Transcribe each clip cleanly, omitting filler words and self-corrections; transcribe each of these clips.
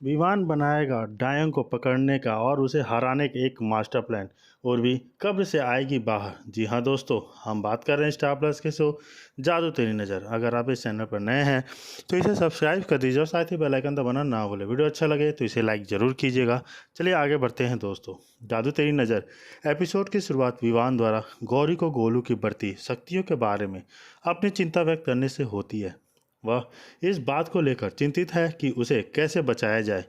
विमान बनाएगा डायंग को पकड़ने का और उसे हराने का एक मास्टर प्लान। उर्वी कब्र से आएगी बाहर। जी हाँ दोस्तों, हम बात कर रहे हैं स्टार प्लस के शो जादू तेरी नज़र। अगर आप इस चैनल पर नए हैं तो इसे सब्सक्राइब कर दीजिए और साथ ही बेल आइकन दबाना ना भूलें। वीडियो अच्छा लगे तो इसे लाइक ज़रूर कीजिएगा। चलिए आगे बढ़ते हैं दोस्तों। जादू तेरी नज़र एपिसोड की शुरुआत विवान द्वारा गौरी को गोलू की बढ़ती शक्तियों के बारे में अपनी चिंता व्यक्त करने से होती है। वह इस बात को लेकर चिंतित है कि उसे कैसे बचाया जाए,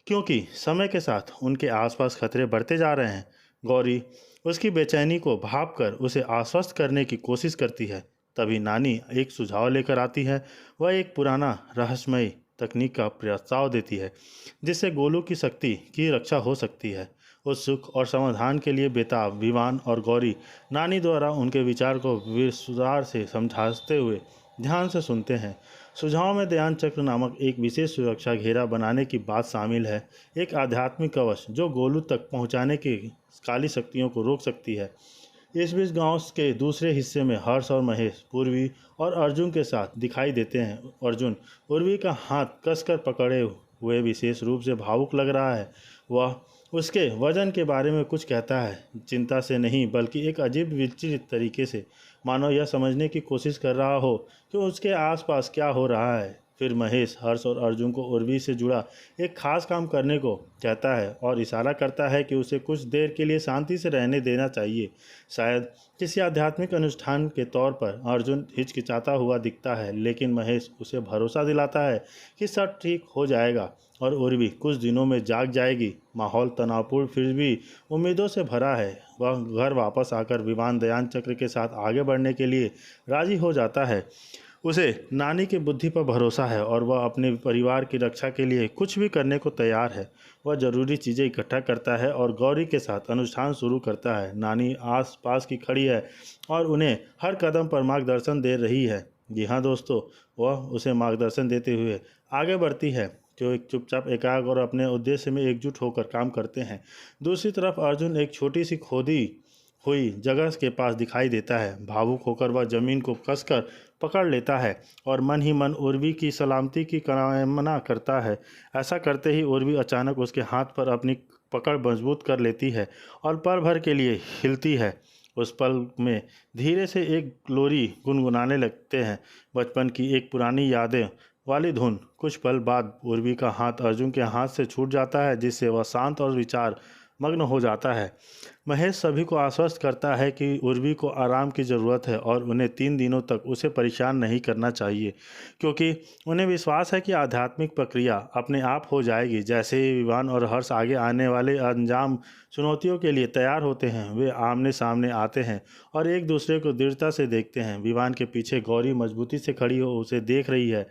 क्योंकि समय के साथ उनके आसपास खतरे बढ़ते जा रहे हैं। गौरी उसकी बेचैनी को भांपकर उसे आश्वस्त करने की कोशिश करती है। तभी नानी एक सुझाव लेकर आती है। वह एक पुराना रहस्यमय तकनीक का प्रस्ताव देती है जिससे गोलू की शक्ति की रक्षा हो सकती है। उस सुख और समाधान के लिए बेताब विवान और गौरी नानी द्वारा उनके विचार को विस्तार से समझाते हुए ध्यान से सुनते हैं। सुझाव में ध्यान चक्र नामक एक विशेष सुरक्षा घेरा बनाने की बात शामिल है, एक आध्यात्मिक कवच जो गोलू तक पहुंचाने की काली शक्तियों को रोक सकती है। इस बीच गांव के दूसरे हिस्से में हर्ष और महेश पूर्वी और अर्जुन के साथ दिखाई देते हैं। अर्जुन उर्वी का हाथ कसकर पकड़े हुए विशेष रूप से भावुक लग रहा है। वह उसके वजन के बारे में कुछ कहता है, चिंता से नहीं बल्कि एक अजीब विचित्र तरीके से, मानो यह समझने की कोशिश कर रहा हो कि उसके आसपास क्या हो रहा है। फिर महेश हर्ष और अर्जुन को उर्वी से जुड़ा एक खास काम करने को कहता है और इशारा करता है कि उसे कुछ देर के लिए शांति से रहने देना चाहिए। शायद किसी आध्यात्मिक अनुष्ठान के तौर पर अर्जुन हिचकिचाता हुआ दिखता है, लेकिन महेश उसे भरोसा दिलाता है कि सब ठीक हो जाएगा और उर्वी कुछ दिनों में जाग जाएगी। माहौल तनावपूर्ण फिर भी उम्मीदों से भरा है। वह घर वापस आकर विमान दयान चक्र के साथ आगे बढ़ने के लिए राजी हो जाता है। उसे नानी की बुद्धि पर भरोसा है और वह अपने परिवार की रक्षा के लिए कुछ भी करने को तैयार है। वह जरूरी चीज़ें इकट्ठा करता है और गौरी के साथ अनुष्ठान शुरू करता है। नानी आस पास की खड़ी है और उन्हें हर कदम पर मार्गदर्शन दे रही है। जी हाँ दोस्तों, वह उसे मार्गदर्शन देते हुए आगे बढ़ती है, जो एक चुपचाप एकाग्र और अपने उद्देश्य में एकजुट होकर काम करते हैं। दूसरी तरफ अर्जुन एक छोटी सी खोदी हुई जगह के पास दिखाई देता है। भावुक होकर वह जमीन को कसकर पकड़ लेता है और मन ही मन उर्वी की सलामती की कामना करता है। ऐसा करते ही उर्वी अचानक उसके हाथ पर अपनी पकड़ मजबूत कर लेती है और पल भर के लिए हिलती है। उस पल में धीरे से एक लोरी गुनगुनाने लगते हैं, बचपन की एक पुरानी यादें वाली धुन। कुछ पल बाद उर्वी का हाथ अर्जुन के हाथ से छूट जाता है, जिससे वह शांत और विचार मग्न हो जाता है। महेश सभी को आश्वस्त करता है कि उर्वी को आराम की ज़रूरत है और उन्हें 3 दिनों तक उसे परेशान नहीं करना चाहिए, क्योंकि उन्हें विश्वास है कि आध्यात्मिक प्रक्रिया अपने आप हो जाएगी। जैसे ही विवान और हर्ष आगे आने वाले अंजाम चुनौतियों के लिए तैयार होते हैं, वे आमने सामने आते हैं और एक दूसरे को दृढ़ता से देखते हैं। विवान के पीछे गौरी मजबूती से खड़ी हो उसे देख रही है।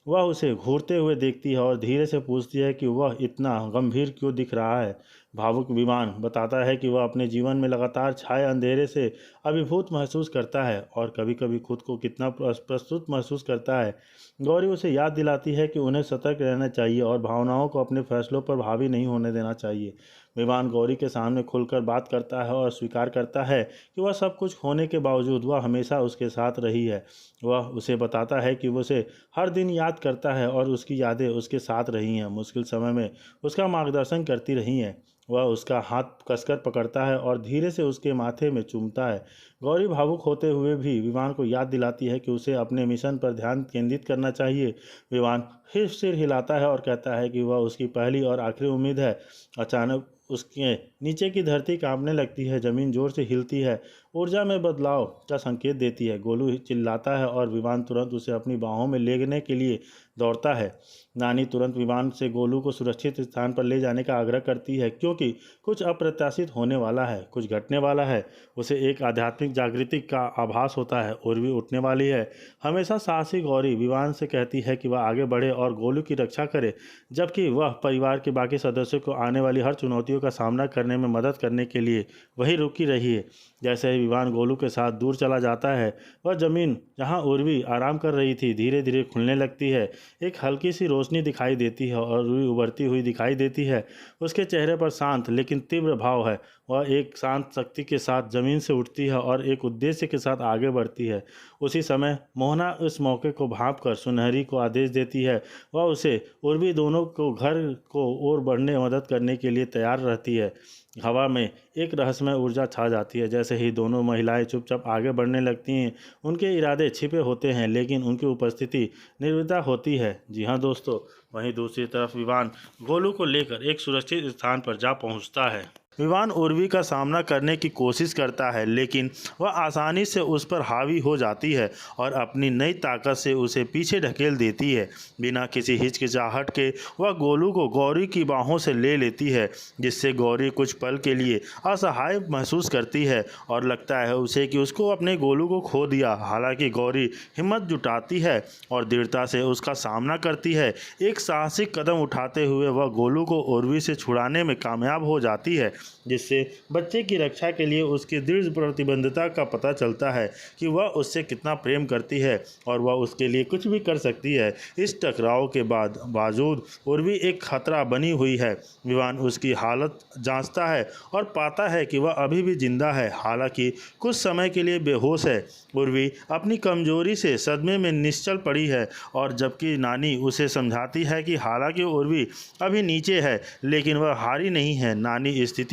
वह उसे घूरते हुए देखती है और धीरे से पूछती है कि वह इतना गंभीर क्यों दिख रहा है। भावुक विमान बताता है कि वह अपने जीवन में लगातार छाए अंधेरे से अभिभूत महसूस करता है और कभी कभी खुद को कितना प्रस्तुत महसूस करता है। गौरी उसे याद दिलाती है कि उन्हें सतर्क रहना चाहिए और भावनाओं को अपने फैसलों पर हावी नहीं होने देना चाहिए। विमान गौरी के सामने खुलकर बात करता है और स्वीकार करता है कि वह सब कुछ होने के बावजूद वह हमेशा उसके साथ रही है। वह उसे बताता है कि उसे हर दिन याद करता है और उसकी यादें उसके साथ रही हैं, मुश्किल समय में उसका मार्गदर्शन करती रही हैं। वह उसका हाथ कसकर पकड़ता है और धीरे से उसके माथे में चूमता है। गौरी भावुक होते हुए भी विमान को याद दिलाती है कि उसे अपने मिशन पर ध्यान केंद्रित करना चाहिए। विमान फिर सिर हिलाता है और कहता है कि वह उसकी पहली और आखिरी उम्मीद है। अचानक उसके नीचे की धरती कांपने लगती है, जमीन जोर से हिलती है, ऊर्जा में बदलाव का संकेत देती है। गोलू चिल्लाता है और विमान तुरंत उसे अपनी बाहों में लेने के लिए दौड़ता है। नानी तुरंत विमान से गोलू को सुरक्षित स्थान पर ले जाने का आग्रह करती है, क्योंकि कुछ अप्रत्याशित होने वाला है, कुछ घटने वाला है। उसे एक आध्यात्मिक जागृति का आभास होता है। उर्वी उठने वाली है। हमेशा साहसी गौरी विमान से कहती है कि वह आगे बढ़े और गोलू की रक्षा करे, जबकि वह परिवार के बाकी सदस्यों को आने वाली हर चुनौतियों का सामना करने में मदद करने के लिए वहीं रुकी रही है। जैसे ही विवान गोलू के साथ दूर चला जाता है। वह जमीन जहां उर्वी आराम कर रही थी धीरे धीरे खुलने लगती है। एक हल्की सी रोशनी दिखाई देती है और उर्वी उभरती हुई दिखाई देती है। उसके चेहरे पर शांत लेकिन तीव्र भाव है। वह एक शांत शक्ति के साथ जमीन से उठती है और एक उद्देश्य के साथ आगे बढ़ती है। उसी समय मोहना उस मौके को भांप कर सुनहरी को आदेश देती है। वह उसे उर्वी दोनों को घर को ओर बढ़ने मदद करने के लिए तैयार रहती है। हवा में एक रहस्यमय ऊर्जा छा जाती है। जैसे ही दोनों महिलाएं चुपचाप आगे बढ़ने लगती हैं, उनके इरादे छिपे होते हैं लेकिन उनकी उपस्थिति निर्विदा होती है। जी हाँ दोस्तों, वहीं दूसरी तरफ विवान गोलू को लेकर एक सुरक्षित स्थान पर जा पहुंचता है। विवान उर्वी का सामना करने की कोशिश करता है लेकिन वह आसानी से उस पर हावी हो जाती है और अपनी नई ताकत से उसे पीछे ढकेल देती है। बिना किसी हिचकिचाहट के वह गोलू को गौरी की बाहों से ले लेती है, जिससे गौरी कुछ पल के लिए असहाय महसूस करती है और लगता है उसे कि उसको अपने गोलू को खो दिया। हालांकि गौरी हिम्मत जुटाती है और दृढ़ता से उसका सामना करती है। एक साहसिक कदम उठाते हुए वह गोलू को उर्वी से छुड़ाने में कामयाब हो जाती है, जिससे बच्चे की रक्षा के लिए उसकी दृढ़ प्रतिबद्धता का पता चलता है कि वह उससे कितना प्रेम करती है और वह उसके लिए कुछ भी कर सकती है। इस टकराव के बावजूद उर्वी एक खतरा बनी हुई है। विवान उसकी हालत जांचता है और पाता है कि वह अभी भी जिंदा है, हालांकि कुछ समय के लिए बेहोश है। उर्वी अपनी कमजोरी से सदमे में निश्चल पड़ी है और जबकि नानी उसे समझाती है कि हालांकि उर्वी अभी नीचे है लेकिन वह हारी नहीं है। नानी स्थिति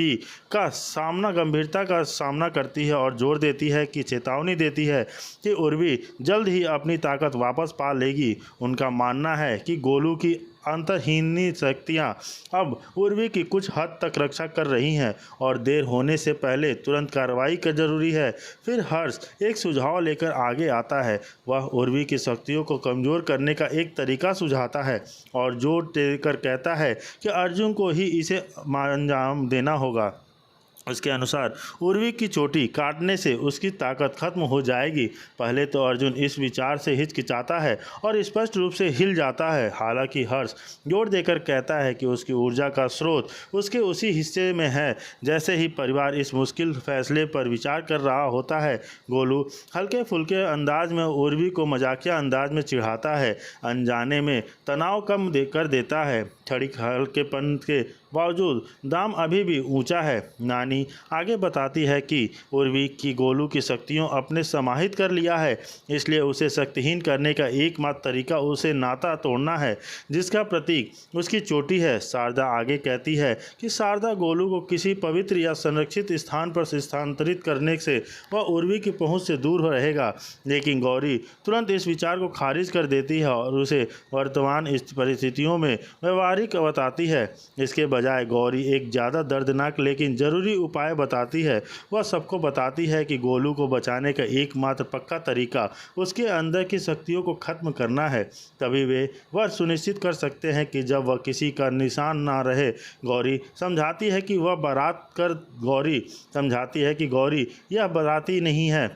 गंभीरता का सामना करती है और जोर देती है कि चेतावनी देती है कि उर्वी जल्द ही अपनी ताकत वापस पा लेगी। उनका मानना है कि गोलू की अंतहीन शक्तियाँ अब उर्वी की कुछ हद तक रक्षा कर रही हैं और देर होने से पहले तुरंत कार्रवाई कर जरूरी है। फिर हर्ष एक सुझाव लेकर आगे आता है। वह उर्वी की शक्तियों को कमज़ोर करने का एक तरीका सुझाता है और जोर देकर कहता है कि अर्जुन को ही इसे अंजाम देना होगा। उसके अनुसार उर्वी की चोटी काटने से उसकी ताकत खत्म हो जाएगी। पहले तो अर्जुन इस विचार से हिचकिचाता है और स्पष्ट रूप से हिल जाता है। हालांकि हर्ष जोर देकर कहता है कि उसकी ऊर्जा का स्रोत उसके उसी हिस्से में है। जैसे ही परिवार इस मुश्किल फैसले पर विचार कर रहा होता है, गोलू हल्के फुल्के अंदाज में उर्वी को मजाकिया अंदाज में चिढ़ाता है। अनजाने में तनाव कम कर देता है। छड़ी हल्केपन के बावजूद दाम अभी भी ऊंचा है। नानी आगे बताती है कि उर्वी की गोलू की शक्तियों अपने समाहित कर लिया है, इसलिए उसे शक्तिहीन करने का एकमात्र तरीका उसे नाता तोड़ना है, जिसका प्रतीक उसकी चोटी है। शारदा आगे कहती है कि शारदा गोलू को किसी पवित्र या संरक्षित स्थान पर स्थानांतरित करने से वह उर्वी की पहुंच से दूर रहेगा, लेकिन गौरी तुरंत इस विचार को खारिज कर देती है और उसे वर्तमान परिस्थितियों में व्यवहारिक बताती है। इसके बजाय गौरी एक ज़्यादा दर्दनाक लेकिन ज़रूरी उपाय बताती है। वह सबको बताती है कि गोलू को बचाने का एकमात्र पक्का तरीका उसके अंदर की शक्तियों को खत्म करना है। तभी वह सुनिश्चित कर सकते हैं कि जब वह किसी का निशान ना रहे। गौरी समझाती है कि गौरी यह बाराती नहीं है,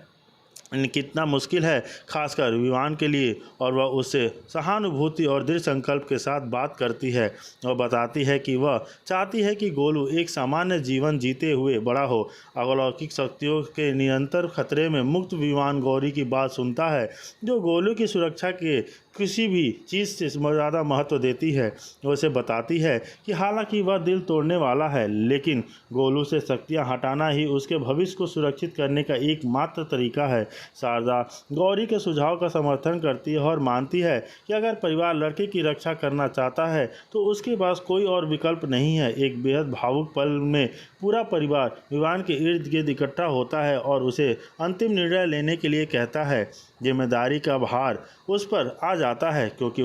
कितना मुश्किल है खासकर विवान के लिए, और वह उससे सहानुभूति और दृढ़ संकल्प के साथ बात करती है और बताती है कि वह चाहती है कि गोलू एक सामान्य जीवन जीते हुए बड़ा हो। अलौकिक शक्तियों के निरंतर खतरे में मुक्त विवान गौरी की बात सुनता है, जो गोलू की सुरक्षा के किसी भी चीज़ से ज़्यादा महत्व देती है। वो उसे बताती है कि हालांकि वह दिल तोड़ने वाला है, लेकिन गोलू से शक्तियाँ हटाना ही उसके भविष्य को सुरक्षित करने का एकमात्र तरीका है। शारदा गौरी के सुझाव का समर्थन करती है और मानती है कि अगर परिवार लड़के की रक्षा करना चाहता है तो उसके पास कोई और विकल्प नहीं है। एक बेहद भावुक पल में पूरा परिवार विवान के इर्द गिर्द इकट्ठा होता है और उसे अंतिम निर्णय लेने के लिए कहता है। जिम्मेदारी का भार उस पर आ जाता है क्योंकि